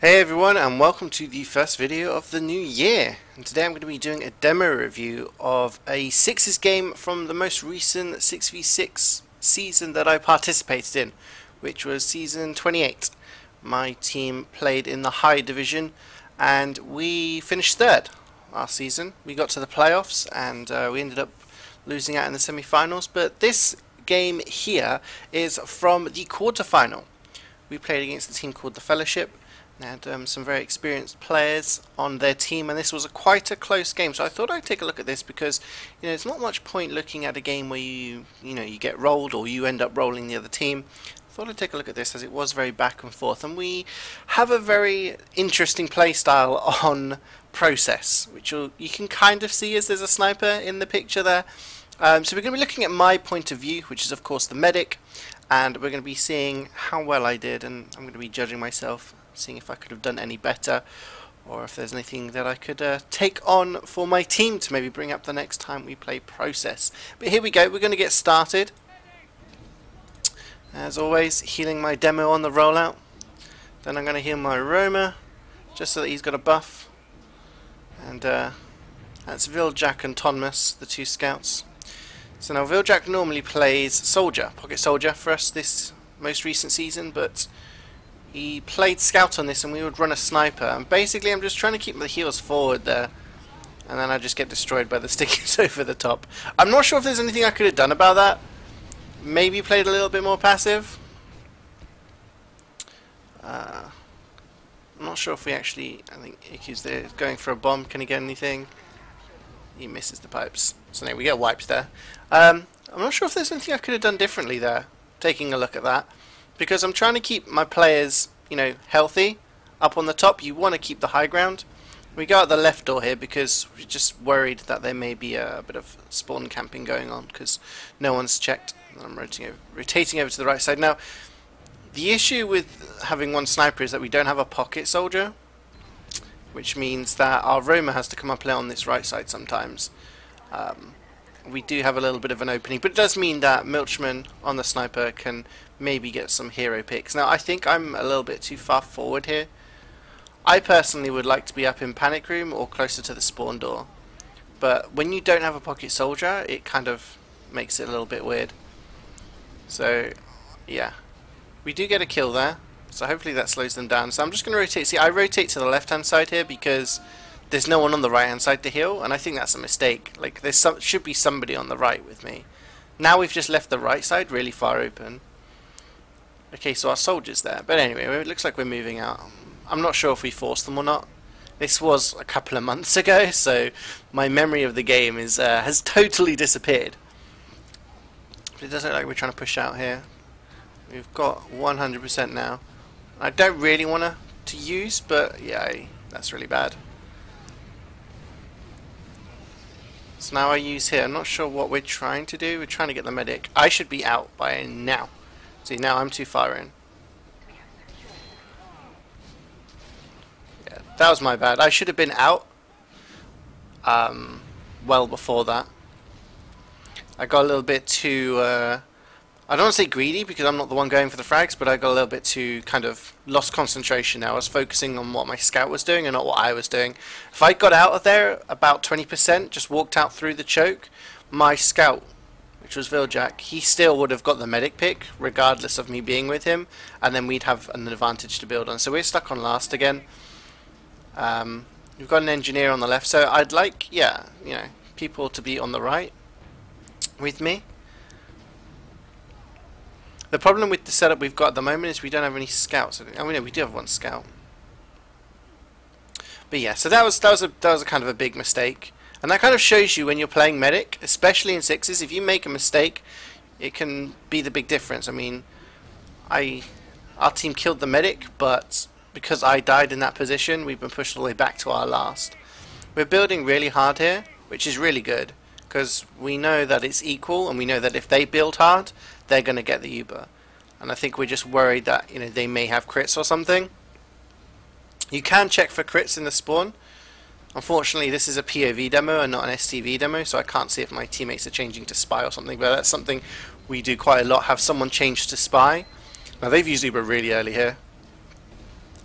Hey everyone, and welcome to the first video of the new year. And today I'm going to be doing a demo review of a Sixes game from the most recent 6v6 season that I participated in, which was season 28. My team played in the high division and we finished third last season. We got to the playoffs and we ended up losing out in the semi-finals, but this game here is from the quarter-final. We played against a team called the Fellowship. They had some very experienced players on their team, and this was quite a close game. So I thought I'd take a look at this because it's not much point looking at a game where you get rolled or you end up rolling the other team. I thought I'd take a look at this as it was very back and forth, and we have a very interesting play style on Process, which you can kind of see as there's a sniper in the picture there. So we're going to be looking at my point of view, which is of course the medic, and we're going to be seeing how well I did, and I'm going to be judging myself, seeing if I could have done any better, or if there's anything that I could take on for my team to maybe bring up the next time we play Process. But here we go, we're going to get started. As always, healing my demo on the rollout. Then I'm going to heal my Roma, just so that he's got a buff. And that's Viljak and Tonmas, the two scouts. So now Viljak normally plays Soldier, Pocket Soldier for us this most recent season, but he played Scout on this and we would run a Sniper, and basically I'm just trying to keep the heals forward there, and then I just get destroyed by the stickies over the top. I'm not sure if there's anything I could have done about that. Maybe played a little bit more passive. I'm not sure if we actually... I think Iku's there going for a bomb. Can he get anything? He misses the pipes. So now we get wiped there. I'm not sure if there's anything I could have done differently there, taking a look at that. Because I'm trying to keep my players, healthy. Up on the top, you want to keep the high ground. We go out the left door here because we're just worried that there may be a bit of spawn camping going on because no one's checked. I'm rotating over to the right side. Now, the issue with having one sniper is that we don't have a pocket soldier, which means that our Roma has to come up and play on this right side sometimes. We do have a little bit of an opening, but it does mean that Milchman on the sniper can maybe get some hero picks. Now, I think I'm a little bit too far forward here. I personally would like to be up in Panic Room or closer to the spawn door, but when you don't have a pocket soldier, it kind of makes it a little bit weird. So, yeah. We do get a kill there, so hopefully that slows them down. So I'm just going to rotate. See, I rotate to the left-hand side here because there's no one on the right-hand side to heal, and I think that's a mistake. Like, should be somebody on the right with me. Now we've just left the right side really far open. Okay, so our soldier's there. But anyway, it looks like we're moving out. I'm not sure if we forced them or not. This was a couple of months ago, so my memory of the game is has totally disappeared. But it does look like we're trying to push out here. We've got 100% now. I don't really want to use, but yeah, that's really bad. So now I use here. I'm not sure what we're trying to do. We're trying to get the medic. I should be out by now. See, now I'm too far in. Yeah, that was my bad. I should have been out well before that. I got a little bit too... I don't want to say greedy because I'm not the one going for the frags, but I got a little bit too kind of lost concentration now. I was focusing on what my scout was doing and not what I was doing. If I got out of there about 20%, just walked out through the choke, my scout, which was Viljak, he still would have got the medic pick regardless of me being with him, and then we'd have an advantage to build on. So we're stuck on last again. We've got an engineer on the left, so I'd like, people to be on the right with me. The problem with the setup we've got at the moment is we don't have any scouts. I mean, we do have one scout. But yeah, so that was a kind of a big mistake, and that kind of shows you when you're playing medic, especially in sixes. If you make a mistake, it can be the big difference. I mean, our team killed the medic, but because I died in that position, we've been pushed all the way back to our last. We're building really hard here, which is really good because we know that it's equal, and we know that if they build hard, they're going to get the Uber. And I think we're just worried that they may have crits or something. You can check for crits in the spawn. Unfortunately, this is a POV demo and not an STV demo, so I can't see if my teammates are changing to Spy or something, but that's something we do quite a lot, have someone change to Spy. Now they've used Uber really early here.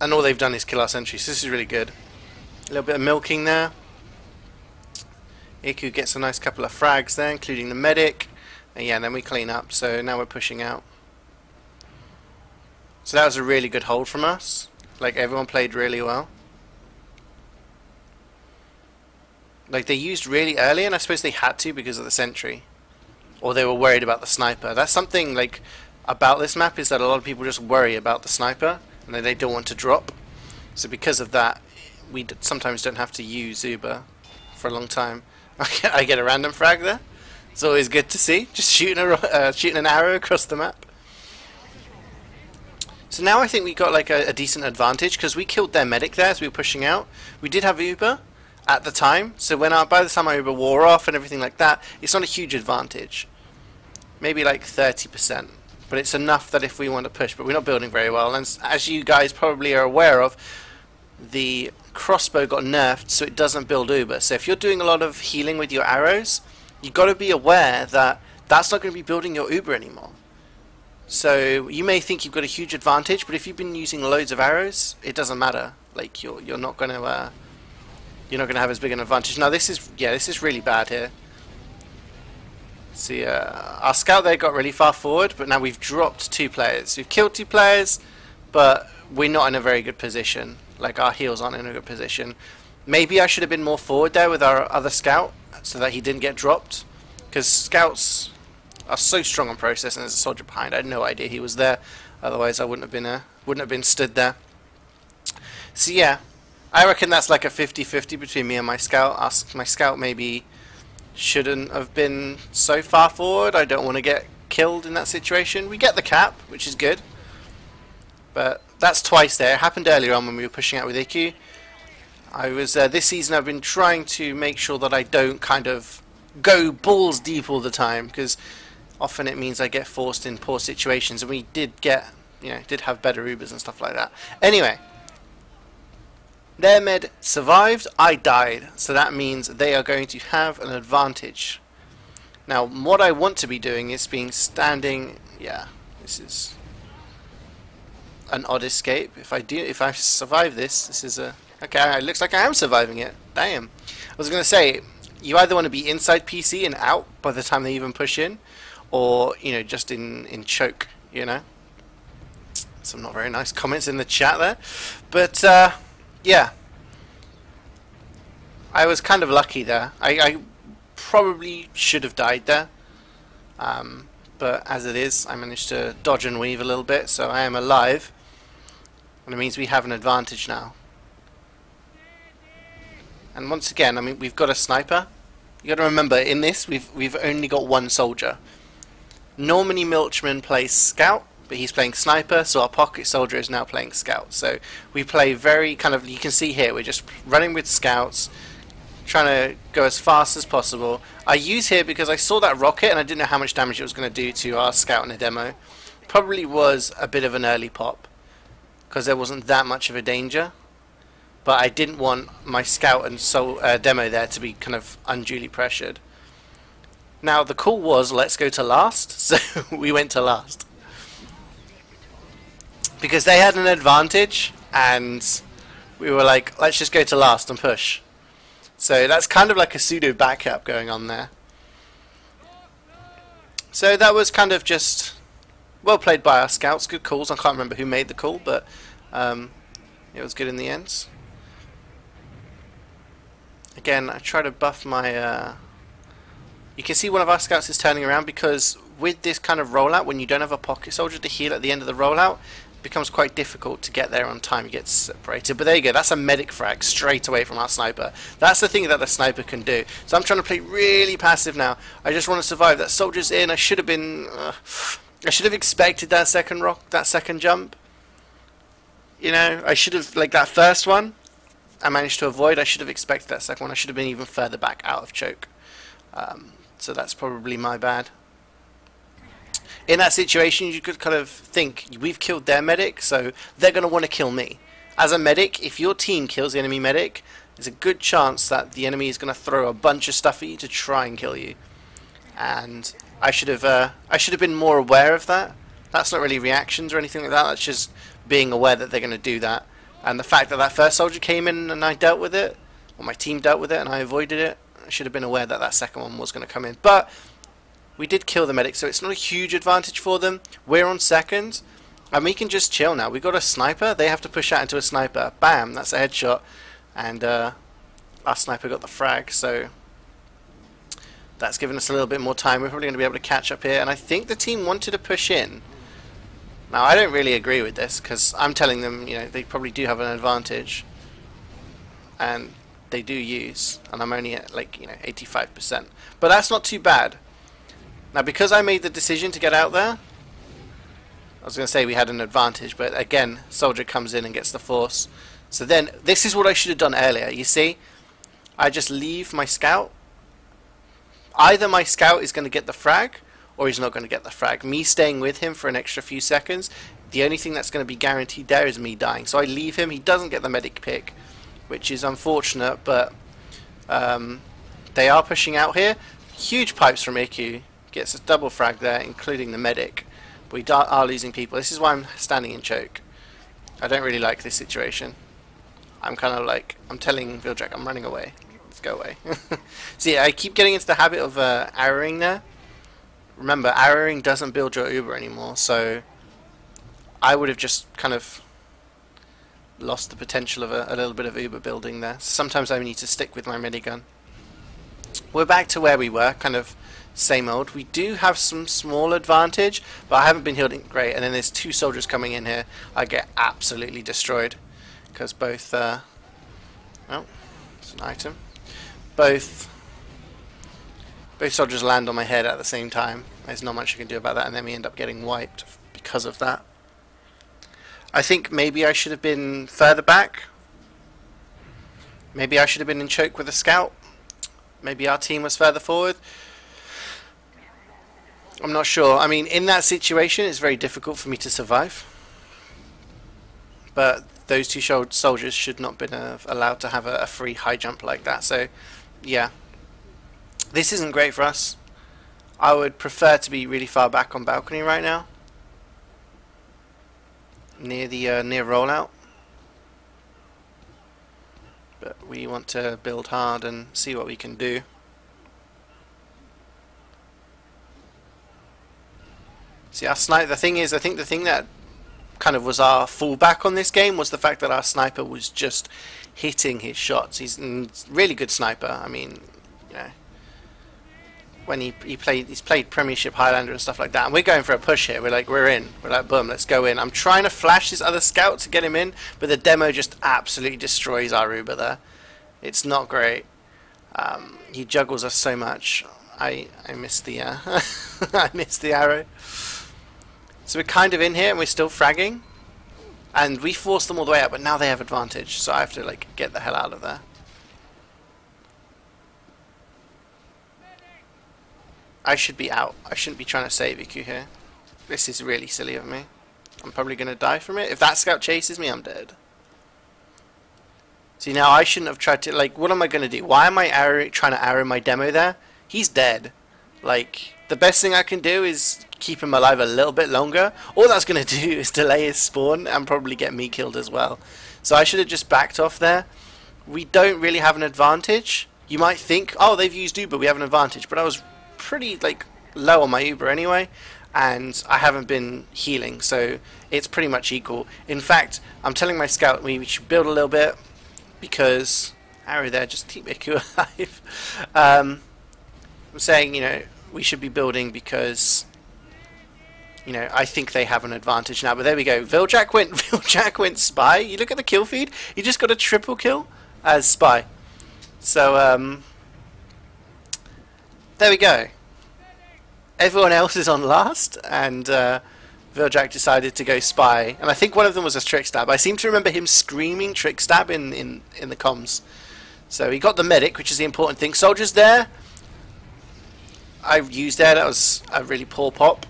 And all they've done is kill our sentries. So this is really good. A little bit of milking there. Iku gets a nice couple of frags there, including the medic. And yeah, then we clean up. So now we're pushing out. So that was a really good hold from us. Like, everyone played really well. Like, they used really early, and I suppose they had to because of the sentry. Or they were worried about the sniper. That's something, like, about this map, is that a lot of people just worry about the sniper, and they don't want to drop. So because of that, we sometimes don't have to use Uber for a long time. I get a random frag there. It's always good to see. Just shooting an arrow across the map. So now I think we got like a decent advantage because we killed their medic there as we were pushing out. We did have Uber at the time, so when by the time our Uber wore off and everything like that, it's not a huge advantage. Maybe like 30%, but it's enough that if we want to push, but we're not building very well. And as you guys probably are aware of, the crossbow got nerfed so it doesn't build Uber. So if you're doing a lot of healing with your arrows, you've got to be aware that that's not going to be building your Uber anymore. So you may think you've got a huge advantage, but if you've been using loads of arrows, it doesn't matter. Like you're not going to have as big an advantage. Now this is really bad here. See, our scout there got really far forward, but now we've dropped 2 players. We've killed 2 players, but we're not in a very good position. Like our heals aren't in a good position. Maybe I should have been more forward there with our other scout, so that he didn't get dropped. Because scouts are so strong on process, and there's a soldier behind. I had no idea he was there. Otherwise, I wouldn't have been stood there. So yeah, I reckon that's like a 50-50 between me and my scout. My scout maybe shouldn't have been so far forward. I don't want to get killed in that situation. We get the cap, which is good, but that's twice there. It happened earlier on when we were pushing out with Iku. I was this season I've been trying to make sure that I don't kind of go balls deep all the time, because often it means I get forced in poor situations, and we did have better Ubers and stuff like that. Anyway, their med survived, I died, so that means they are going to have an advantage. Now what I want to be doing is standing. Yeah, this is an odd escape. If I survive this is a okay. It looks like I am surviving it. Damn. I was gonna say, you either want to be inside PC and out by the time they even push in, or just in choke. Some not very nice comments in the chat there, but yeah, I was kind of lucky there. I probably should have died there, but as it is, I managed to dodge and weave a little bit, so I am alive, and it means we have an advantage now. And once again, I mean, we've got a sniper. You got to remember, in this, we've only got 1 soldier. Normally Milchman plays scout, but he's playing sniper, so our pocket soldier is now playing scout. So we play very kind of, you can see here, we're just running with scouts, trying to go as fast as possible. I use here because I saw that rocket and I didn't know how much damage it was going to do to our scout in a demo. Probably was a bit of an early pop, because there wasn't that much of a danger. But I didn't want my scout and demo there to be kind of unduly pressured. Now the call was, let's go to last, so we went to last. Because they had an advantage, and we were like, let's just go to last and push. So that's kind of like a pseudo backup going on there. So that was kind of just well played by our scouts, good calls. I can't remember who made the call, but it was good in the end. Again, I try to buff my... You can see one of our scouts is turning around, because with this kind of rollout, when you don't have a pocket soldier to heal at the end of the rollout, it becomes quite difficult to get there on time. You get separated. But there you go, that's a medic frag straight away from our sniper. That's the thing that the sniper can do. So I'm trying to play really passive now. I just want to survive. That soldier's in. I should have been... I should have expected that second jump. I should have, like that first one, I managed to avoid. I should have expected that second one. I should have been even further back out of choke. So that's probably my bad. In that situation, you could kind of think, we've killed their medic, so they're going to want to kill me. As a medic, if your team kills the enemy medic, there's a good chance that the enemy is going to throw a bunch of stuff at you to try and kill you. And I should have been more aware of that. That's not really reactions or anything like that. That's just being aware that they're going to do that. And the fact that that first soldier came in and I dealt with it, or my team dealt with it and I avoided it, I should have been aware that that second one was going to come in. But we did kill the medic, so it's not a huge advantage for them. We're on second, and we can just chill now. We got a sniper. They have to push out into a sniper. Bam, that's a headshot. And our sniper got the frag, so that's given us a little bit more time. We're probably going to be able to catch up here. And I think the team wanted to push in. Now, I don't really agree with this, because I'm telling them, you know, they probably do have an advantage. And they do use. And I'm only at, like, you know, 85%. But that's not too bad. Now, because I made the decision to get out there, I was going to say we had an advantage, but again, soldier comes in and gets the force. So then, this is what I should have done earlier. You see, I just leave my scout. Either my scout is going to get the frag, or he's not going to get the frag. Me staying with him for an extra few seconds, the only thing that's going to be guaranteed there is me dying. So I leave him. He doesn't get the medic pick, which is unfortunate, but they are pushing out here. Huge pipes from IKU. Gets a double frag there, including the medic. But we are losing people. This is why I'm standing in choke. I don't really like this situation. I'm kind of like, I'm telling Wheeljack I'm running away. Let's go away. See, I keep getting into the habit of arrowing there. Remember, arrowing doesn't build your Uber anymore, so I would have just kind of lost the potential of a little bit of Uber building there. Sometimes I need to stick with my minigun. We're back to where we were, kind of same old. We do have some small advantage, but I haven't been healing great. And then there's two soldiers coming in here. I get absolutely destroyed because both oh, it's an item. Both soldiers land on my head at the same time. There's not much you can do about that, and then we end up getting wiped because of that. I think maybe I should have been further back. Maybe I should have been in choke with a scout. Maybe our team was further forward. I'm not sure. I mean, in that situation, it's very difficult for me to survive. But those two soldiers should not have been allowed to have a free high jump like that. So, yeah. This isn't great for us. I would prefer to be really far back on balcony right now. Near the near rollout. But we want to build hard and see what we can do. See, our sniper, the thing is, I think the thing that kind of was our fallback on this game was the fact that our sniper was just hitting his shots. He's a really good sniper. I mean, you know, when he's played Premiership Highlander and stuff like that, and we're going for a push here. We're in. We're like, boom, let's go in. I'm trying to flash this other scout to get him in, but the demo just absolutely destroys our Uber there. It's not great. He juggles us so much. I missed the I missed the arrow. So we're kind of in here and we're still fragging, and we forced them all the way up, but now they have advantage, so I have to like get the hell out of there. I should be out. I shouldn't be trying to save IKU here. This is really silly of me. I'm probably going to die from it. If that scout chases me, I'm dead. See, now I shouldn't have tried to, like, what am I going to do? Why am I trying to arrow my demo there? He's dead. Like, the best thing I can do is keep him alive a little bit longer. All that's going to do is delay his spawn and probably get me killed as well. So I should have just backed off there. We don't really have an advantage. You might think, oh, they've used Uber, we have an advantage. But I was pretty like low on my Uber anyway, and I haven't been healing, so it's pretty much equal. In fact, I'm telling my scout we should build a little bit, because arrow there, just keep IKU alive. I'm saying, you know, we should be building because, you know, I think they have an advantage now. But there we go. Wheeljack went spy. You look at the kill feed. He just got a triple kill as spy. So there we go. Everyone else is on last, and Wheeljack decided to go spy. And I think one of them was a trick stab. I seem to remember him screaming trick stab in the comms. So he got the medic, which is the important thing. Soldiers there. I used there. That was a really poor pop.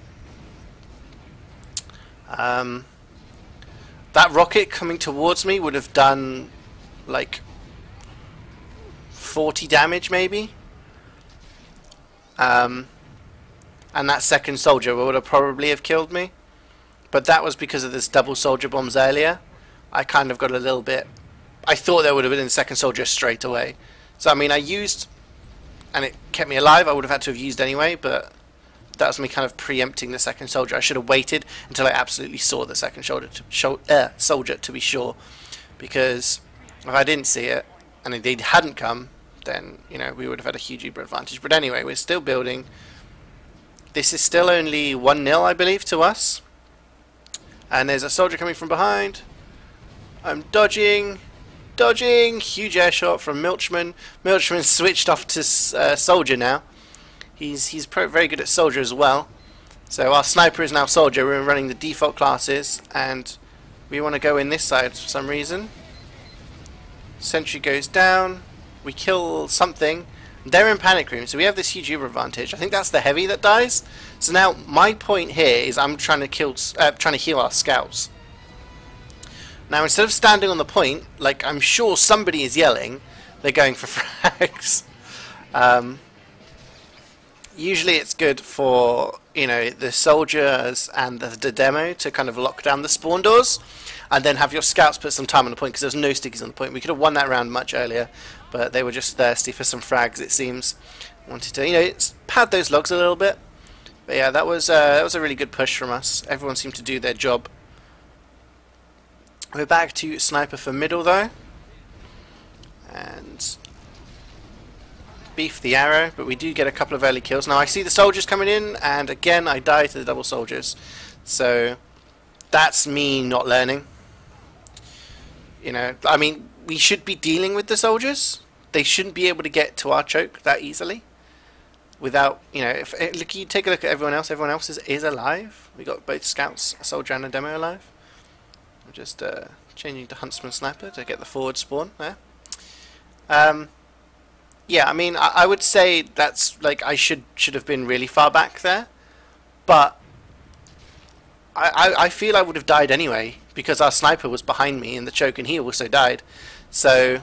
That rocket coming towards me would have done like 40 damage maybe. And that second soldier would have probably have killed me. But that was because of this double soldier bombs earlier. I kind of got a little bit... I thought there would have been a second soldier straight away. So, I mean, I used... and it kept me alive. I would have had to have used anyway, but that was me kind of preempting the second soldier. I should have waited until I absolutely saw the second soldier to be sure. Because if I didn't see it, and indeed hadn't come, then, you know, we would have had a huge Uber advantage. But anyway, we're still building. This is still only 1-0, I believe, to us. And there's a soldier coming from behind. I'm dodging. Huge air shot from Milchman. Milchman switched off to soldier now. He's very good at soldier as well. So our sniper is now soldier. We're running the default classes, and we want to go in this side for some reason. Sentry goes down. We kill something. They're in panic room, so we have this huge Uber advantage. I think that's the heavy that dies. So now my point here is I'm trying to heal our scouts. Now instead of standing on the point, like I'm sure somebody is yelling, they're going for frags. Usually it's good for, you know, the soldiers and the demo to kind of lock down the spawn doors, and then have your scouts put some time on the point, because there's no stickies on the point. We could have won that round much earlier, but they were just thirsty for some frags, it seems. Wanted to, you know, pad those logs a little bit. But yeah, that was a really good push from us. Everyone seemed to do their job. We're back to sniper for middle though, and beef the arrow, but we do get a couple of early kills. Now I see the soldiers coming in, and again I die to the double soldiers. So that's me not learning. You know, I mean, we should be dealing with the soldiers. They shouldn't be able to get to our choke that easily without, you know, look, you take a look at everyone else. Everyone else is alive. We got both scouts, a soldier and a demo alive. I'm just changing to huntsman sniper to get the forward spawn there. Yeah, I mean, I would say that's like I should have been really far back there, but I feel I would have died anyway, because our sniper was behind me in the choke and he also died. So,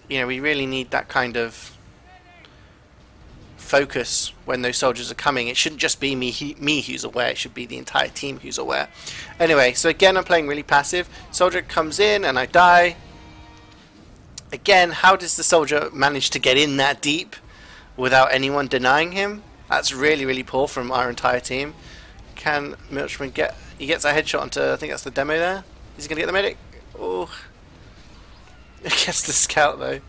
you know, we really need that kind of focus when those soldiers are coming. It shouldn't just be me who's aware, it should be the entire team who's aware. Anyway, so again I'm playing really passive. Soldier comes in and I die. Again, how does the soldier manage to get in that deep without anyone denying him? That's really, really poor from our entire team. Can Milchman get... He gets a headshot onto... I think that's the demo there. Is he going to get the medic? Oh. He gets the scout though.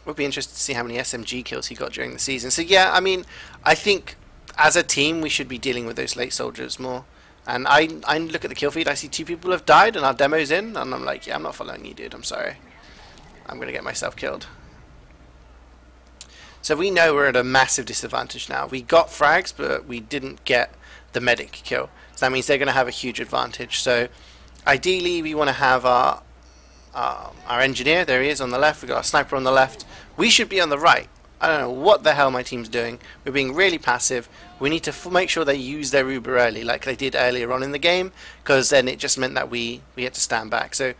Would be interested to see how many SMG kills he got during the season. So yeah, I mean, I think as a team we should be dealing with those late soldiers more. And I look at the kill feed, I see 2 people have died and our demo's in, and I'm like, yeah, I'm not following you, dude, I'm sorry. I'm going to get myself killed. So we know we're at a massive disadvantage now. We got frags, but we didn't get the medic kill. So that means they're going to have a huge advantage. So ideally we want to have our engineer, there he is on the left, we've got our sniper on the left. We should be on the right. I don't know what the hell my team's doing. We're being really passive. We need to make sure they use their Uber early, like they did earlier on in the game, because then it just meant that we had to stand back. So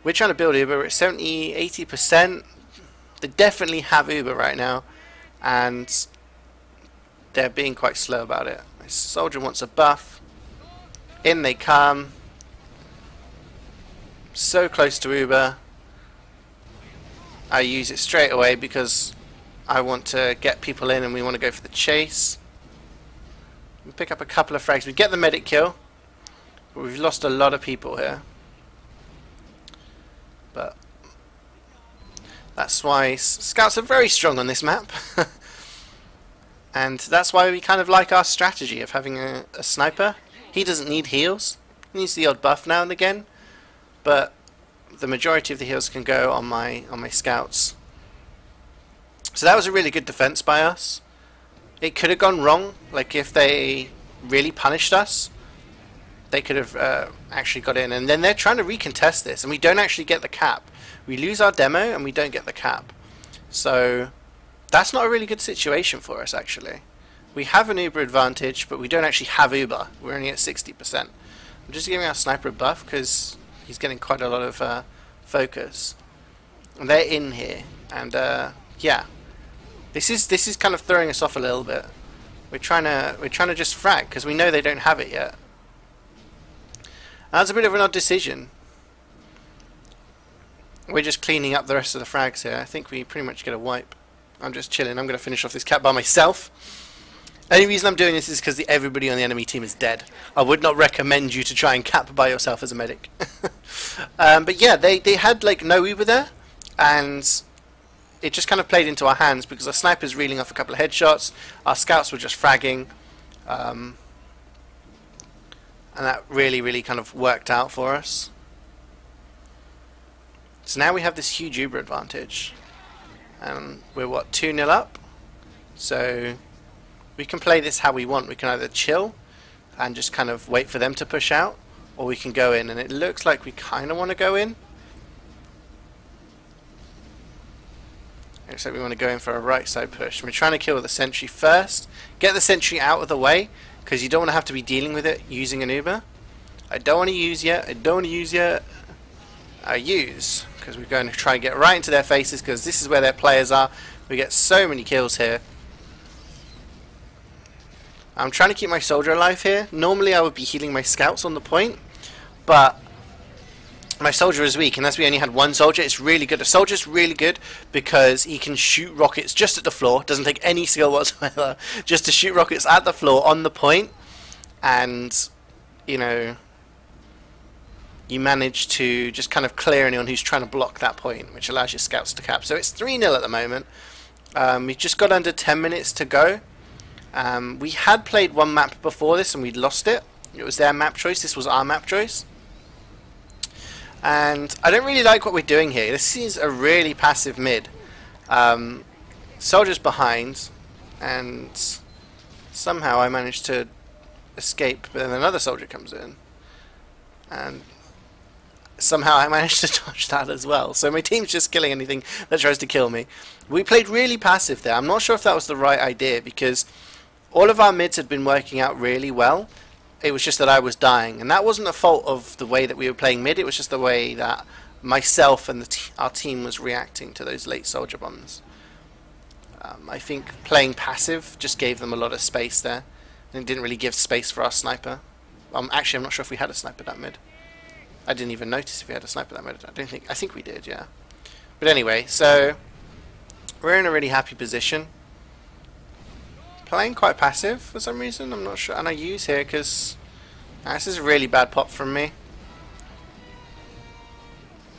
we're trying to build Uber. We're at 70–80%. They definitely have Uber right now, and they're being quite slow about it. My soldier wants a buff. In they come. So close to Uber. I use it straight away because I want to get people in and we want to go for the chase. We pick up a couple of frags. We get the medic kill, but we've lost a lot of people here. But that's why scouts are very strong on this map. And that's why we kind of like our strategy of having a sniper. He doesn't need heals. He needs the odd buff now and again, but the majority of the heals can go on my scouts. So that was a really good defense by us. It could have gone wrong, like if they really punished us, they could have actually got in, and then they're trying to recontest this and we don't actually get the cap. We lose our demo and we don't get the cap. So that's not a really good situation for us actually. We have an Uber advantage, but we don't actually have Uber. We're only at 60%. I'm just giving our sniper a buff because he's getting quite a lot of focus. And they're in here, and yeah, this is kind of throwing us off a little bit. We're trying to just frag because we know they don't have it yet. That's a bit of an odd decision. We're just cleaning up the rest of the frags here. I think we pretty much get a wipe. I'm just chilling. I'm going to finish off this cap by myself. The only reason I'm doing this is because everybody on the enemy team is dead. I would not recommend you to try and cap by yourself as a medic. But yeah, they had like no Uber there, and it just kind of played into our hands because our sniper's reeling off a couple of headshots, our scouts were just fragging, and that really kind of worked out for us. So now we have this huge Uber advantage, and we're what, 2-0 up? So we can play this how we want. We can either chill and just kind of wait for them to push out, or we can go in, and it looks like we kind of want to go in. Looks like we want to go in for a right side push. We're trying to kill the sentry first, get the sentry out of the way, because you don't want to have to be dealing with it using an Uber. I don't want to use yet. I use, because we're going to try and get right into their faces, because this is where their players are. We get so many kills here. I'm trying to keep my soldier alive here. Normally I would be healing my scouts on the point, but my soldier is weak, and as we only had one soldier, it's really good. The soldier's really good because he can shoot rockets just at the floor. Doesn't take any skill whatsoever, just to shoot rockets at the floor on the point, and you know, you manage to just kind of clear anyone who's trying to block that point, which allows your scouts to cap. So it's 3-0 at the moment. We've just got under 10 minutes to go. We had played one map before this and we'd lost it. It was their map choice, this was our map choice. And I don't really like what we're doing here. This is a really passive mid. Soldiers behind, and somehow I managed to escape, but then another soldier comes in. And somehow I managed to dodge that as well. So my team's just killing anything that tries to kill me. We played really passive there. I'm not sure if that was the right idea, because all of our mids had been working out really well. It was just that I was dying, and that wasn't the fault of the way that we were playing mid. It was just the way that myself and our team was reacting to those late soldier bombs. I think playing passive just gave them a lot of space there, and it didn't really give space for our sniper. Actually, I'm not sure if we had a sniper that mid. I didn't even notice if we had a sniper that mid. I think we did, yeah. But anyway, so we're in a really happy position. Playing quite passive for some reason, I'm not sure. And I use here because this is a really bad pop from me.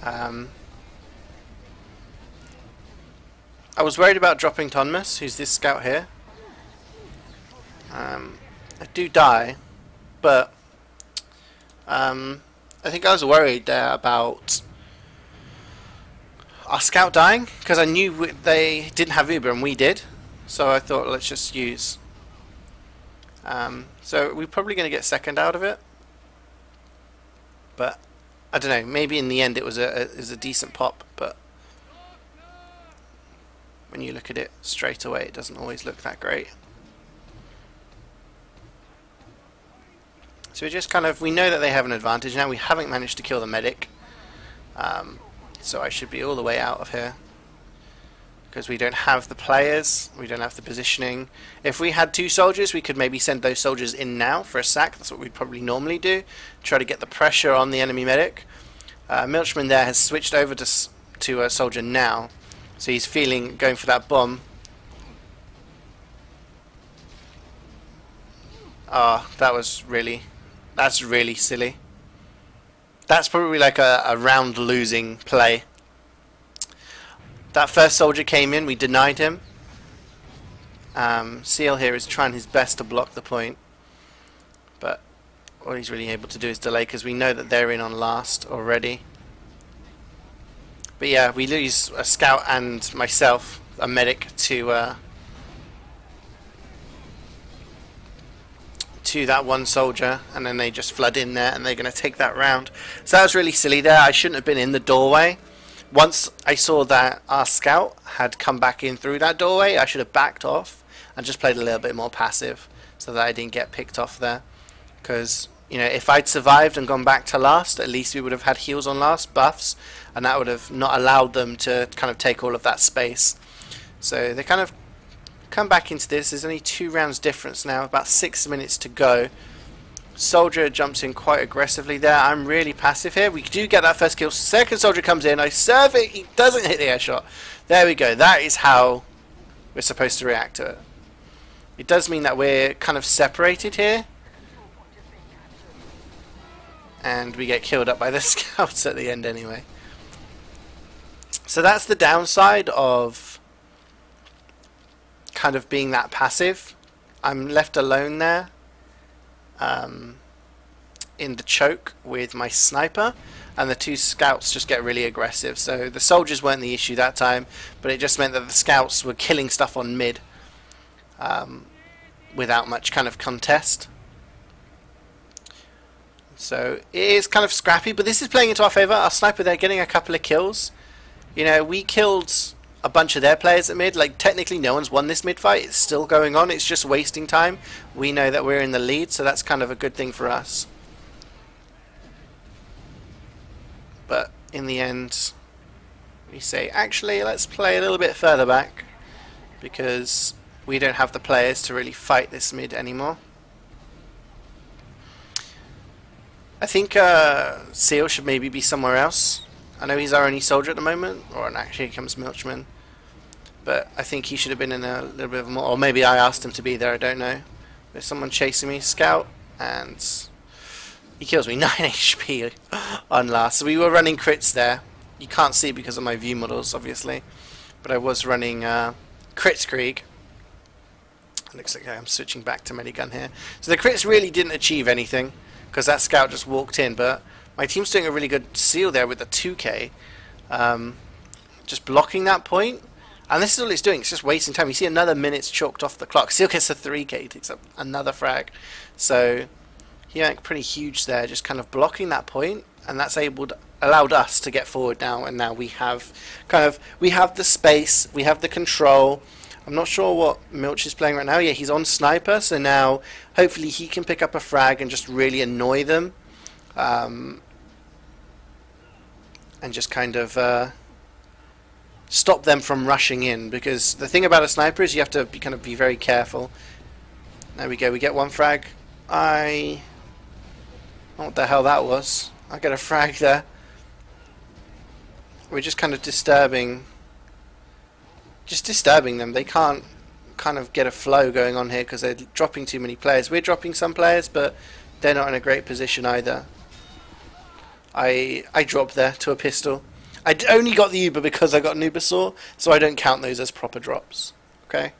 I was worried about dropping Tonmas, who's this scout here. I do die, but I think I was worried there about our scout dying, because I knew they didn't have Uber and we did. So I thought, let's just use. So we're probably going to get second out of it, but I don't know. Maybe in the end it was a decent pop, but when you look at it straight away, it doesn't always look that great. So we just kind of, we know that they have an advantage now. We haven't managed to kill the medic, so I should be all the way out of here. Because we don't have the players, we don't have the positioning. If we had 2 soldiers, we could maybe send those soldiers in now for a sack. That's what we'd probably normally do. Try to get the pressure on the enemy medic. Milchman there has switched over to a soldier now. So he's going for that bomb. That's really silly. That's probably like a round losing play. That first soldier came in, we denied him. Seal here is trying his best to block the point, but all he's really able to do is delay, because we know that they're in on last already. But yeah, we lose a scout and myself, a medic, to that one soldier, and then they just flood in there and they're going to take that round. So that was really silly there. I shouldn't have been in the doorway. Once I saw that our scout had come back in through that doorway, I should have backed off and just played a little bit more passive so that I didn't get picked off there. Because, you know, if I'd survived and gone back to last, at least we would have had heals on last, buffs, and that would have not allowed them to kind of take all of that space. So they kind of come back into this. There's only 2 rounds difference now, about 6 minutes to go. Soldier jumps in quite aggressively there. I'm really passive here. We do get that first kill. Second soldier comes in. I serve it. He doesn't hit the air shot. There we go. That is how we're supposed to react to it. It does mean that we're kind of separated here. And we get killed up by the scouts at the end anyway. So that's the downside of kind of being that passive. I'm left alone there. In the choke with my sniper, and the two scouts just get really aggressive. So the soldiers weren't the issue that time, but it just meant that the scouts were killing stuff on mid without much kind of contest. So it is kind of scrappy, but this is playing into our favour. Our sniper there getting a couple of kills. You know, we killed a bunch of their players at mid. Like, technically no one's won this mid fight. It's still going on. It's just wasting time. We know that we're in the lead, so that's kind of a good thing for us. But in the end, we say, actually, let's play a little bit further back, because we don't have the players to really fight this mid anymore. I think Seal should maybe be somewhere else. I know he's our only soldier at the moment, or actually here comes Milchman. But I think he should have been in a little bit of more, or maybe I asked him to be there, I don't know. There's someone chasing me, scout, and he kills me, 9 HP on last. So we were running crits there. You can't see because of my view models, obviously. But I was running Kritzkrieg. It looks like I'm switching back to Medigun here. So the crits really didn't achieve anything, because that scout just walked in, but my team's doing a really good seal there with the 2k. Just blocking that point. And this is all it's doing. It's just wasting time. You see another minute's chalked off the clock. Seal gets a 3k, takes up another frag. So he went pretty huge there, just kind of blocking that point, and that's allowed us to get forward now. And now we have the space, we have the control. I'm not sure what Milch is playing right now. Yeah, he's on sniper, so now hopefully he can pick up a frag and just really annoy them. And just kind of stop them from rushing in, because the thing about a sniper is you have to be very careful. There we go, we get one frag. What the hell that was? I get a frag there. We're just kind of disturbing them. They can't kind of get a flow going on here because they're dropping too many players. We're dropping some players, but they're not in a great position either. I dropped there to a pistol. I only got the Uber because I got an Uber saw, so I don't count those as proper drops. Okay?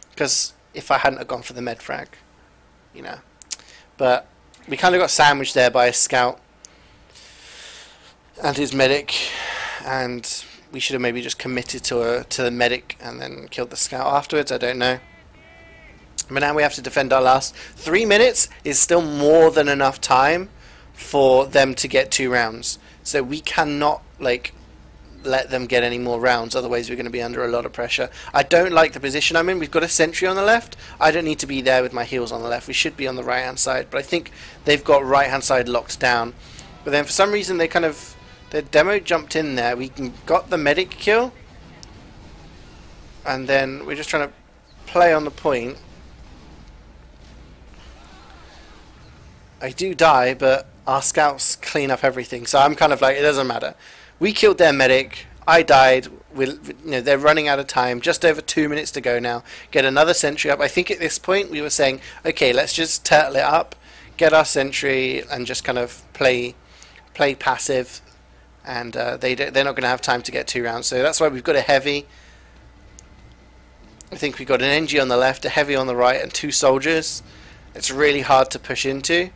Because if I hadn't have gone for the med frag, you know. But we kind of got sandwiched there by a scout and his medic, and we should have maybe just committed to the medic and then killed the scout afterwards. I don't know. But now we have to defend our last 3 minutes. Is still more than enough time for them to get 2 rounds. So we cannot let them get any more rounds, otherwise we're going to be under a lot of pressure. I don't like the position I'm in. We've got a sentry on the left. I don't need to be there with my heels on the left. We should be on the right hand side, but I think they've got right hand side locked down. But then for some reason their demo jumped in there. We got the medic kill, and then we're just trying to play on the point. I do die, but our scouts clean up everything, so I'm kind of like, it doesn't matter. We killed their medic, I died, they're running out of time, just over 2 minutes to go now. Get another sentry up. I think at this point we were saying, okay, let's just turtle it up, get our sentry, and just kind of play passive, and they're not going to have time to get 2 rounds. So that's why we've got a heavy. I think we've got an NG on the left, a heavy on the right, and 2 soldiers. It's really hard to push into.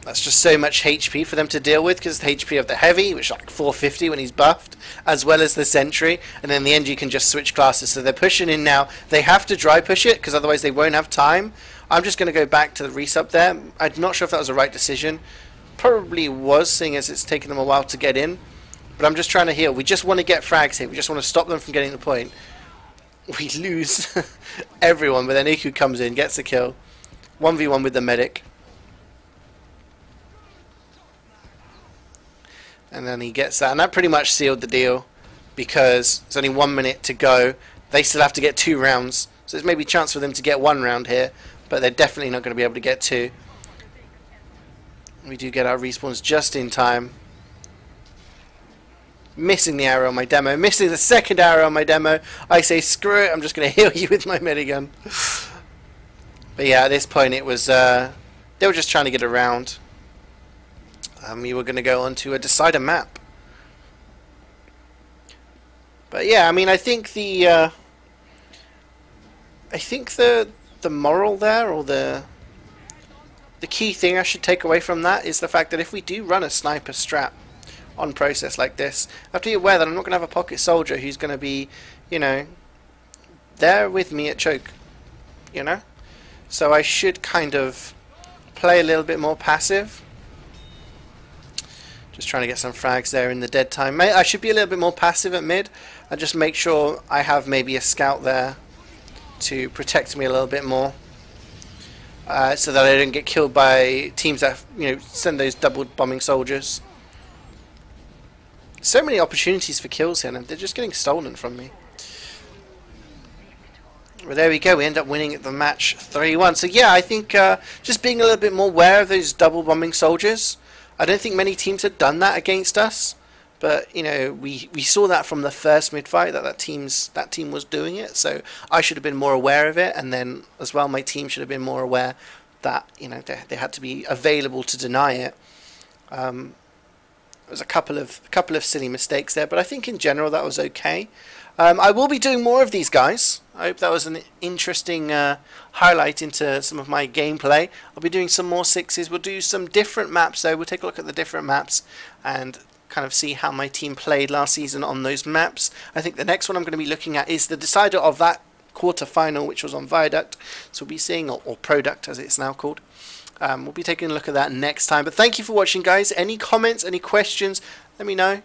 That's just so much HP for them to deal with, because the HP of the heavy, which is like 450 when he's buffed, as well as the sentry, and then the NG can just switch classes. So they're pushing in now. They have to dry push it, because otherwise they won't have time. I'm just going to go back to the resub there. I'm not sure if that was the right decision. Probably was, seeing as it's taken them a while to get in. But I'm just trying to heal. We just want to get frags here. We just want to stop them from getting the point. We lose everyone, but then Iku comes in, gets the kill. 1v1 with the medic. And then he gets that, and that pretty much sealed the deal, because there's only 1 minute to go. They still have to get 2 rounds, so there's maybe a chance for them to get 1 round here, but they're definitely not going to be able to get 2. We do get our respawns just in time. Missing the arrow on my demo, missing the second arrow on my demo. I say screw it, I'm just going to heal you with my minigun. But yeah, at this point it was, they were just trying to get around. We were going to go on to a decider map. But yeah, I mean, I think the moral there, or the key thing I should take away from that, is the fact that if we do run a sniper strat on process like this, I have to be aware that I'm not going to have a pocket soldier who's going to be, you know, there with me at choke, you know? So I should kind of play a little bit more passive. Just trying to get some frags there in the dead time. I should be a little bit more passive at mid and just make sure I have maybe a scout there to protect me a little bit more, so that I don't get killed by teams that, you know, send those double bombing soldiers. So many opportunities for kills here, and they're just getting stolen from me. Well, there we go. We end up winning the match 3-1. So yeah, I think just being a little bit more aware of those double bombing soldiers. I don't think many teams had done that against us, but you know, we saw that from the first mid fight that team was doing it. So I should have been more aware of it, and then as well my team should have been more aware that, you know, they had to be available to deny it. There was a couple of silly mistakes there, but I think in general that was okay. I will be doing more of these guys. I hope that was an interesting highlight into some of my gameplay. I'll be doing some more 6s. We'll do some different maps though. We'll take a look at the different maps and kind of see how my team played last season on those maps. I think the next one I'm going to be looking at is the decider of that quarter-final, which was on Viaduct. So we'll be seeing, or Product as it's now called. We'll be taking a look at that next time. But thank you for watching, guys. Any comments, any questions, let me know,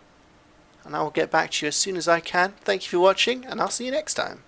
and I will get back to you as soon as I can. Thank you for watching, and I'll see you next time.